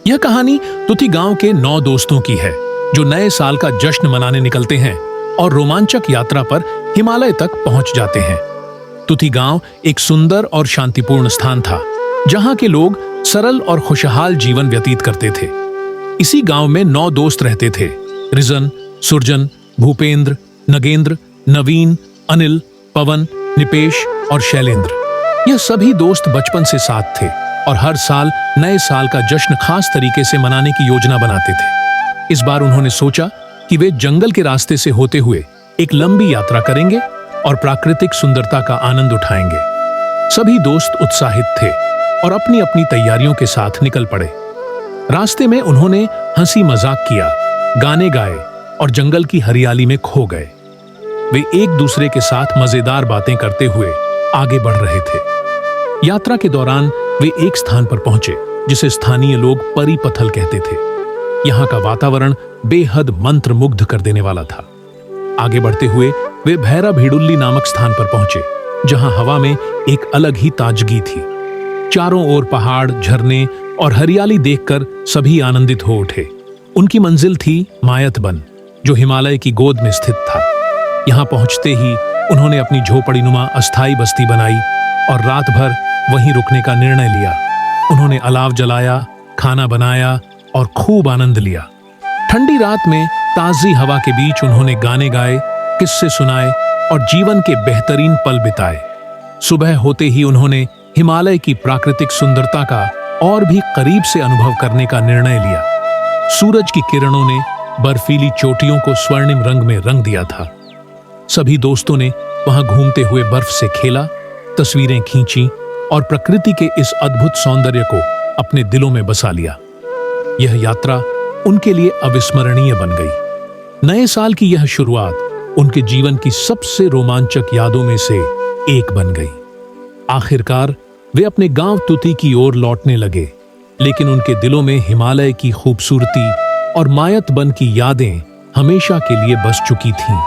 यह कहानी तुति गांव के 9 दोस्तों की है जो नए साल का जश्न मनाने निकलते हैं और रोमांचक यात्रा पर हिमालय तक पहुंच जाते हैं। तुति गांव एक सुंदर और शांतिपूर्ण स्थान था जहां के लोग सरल और खुशहाल जीवन व्यतीत करते थे। इसी गांव में 9 दोस्त रहते थे। रिजन, सुरजन, भूपेंद्र, नगेंद्र, नवीन, अनिल, पवन, निपेश और शैलेंद्र। यह सभी दोस्त बचपन से साथ थे और हर साल नए साल का जश्न खास तरीके से मनाने की योजना बनाते थे। इस बार उन्होंने सोचा कि वे जंगल के रास्ते से होते हुए एक लंबी यात्रा करेंगे और प्राकृतिक सुंदरता का आनंद उठाएंगे। सभी दोस्त उत्साहित थे और अपनी अपनी तैयारियों के साथ निकल पड़े। रास्ते में उन्होंने हंसी मजाक किया, गाने गाए और जंगल की हरियाली में खो गए। वे एक दूसरे के साथ मजेदार बातें करते हुए आगे बढ़ रहे थे। यात्रा के दौरान वे एक स्थान पर पहुंचे जिसे स्थानीय लोग परी पथल कहते थे। यहाँ का वातावरण बेहद मंत्रमुग्ध कर देने वाला था। आगे बढ़ते हुए वे भैरा भीडुल्ली नामक स्थान पर पहुंचे जहां हवा में एक अलग ही ताजगी थी। चारों ओर पहाड़, झरने और हरियाली देखकर सभी आनंदित हो उठे। उनकी मंजिल थी मायत वन, जो हिमालय की गोद में स्थित था। यहाँ पहुंचते ही उन्होंने अपनी झोपड़ीनुमा अस्थायी बस्ती बनाई और रात भर वहीं रुकने का निर्णय लिया। उन्होंने अलाव जलाया, खाना बनाया और खूब आनंद लिया। ठंडी रात में ताजी हवा के बीच उन्होंने गाने गाए, किस्से सुनाए और जीवन के बेहतरीन पल बिताए। सुबह होते ही उन्होंने हिमालय की प्राकृतिक सुंदरता का और भी करीब से अनुभव करने का निर्णय लिया। सूरज की किरणों ने बर्फीली चोटियों को स्वर्णिम रंग में रंग दिया था। सभी दोस्तों ने वहां घूमते हुए बर्फ से खेला, तस्वीरें खींची और प्रकृति के इस अद्भुत सौंदर्य को अपने दिलों में बसा लिया। यह यात्रा उनके लिए अविस्मरणीय बन गई। नए साल की यह शुरुआत उनके जीवन की सबसे रोमांचक यादों में से एक बन गई। आखिरकार वे अपने गांव तुति की ओर लौटने लगे, लेकिन उनके दिलों में हिमालय की खूबसूरती और मायत वन की यादें हमेशा के लिए बस चुकी थीं।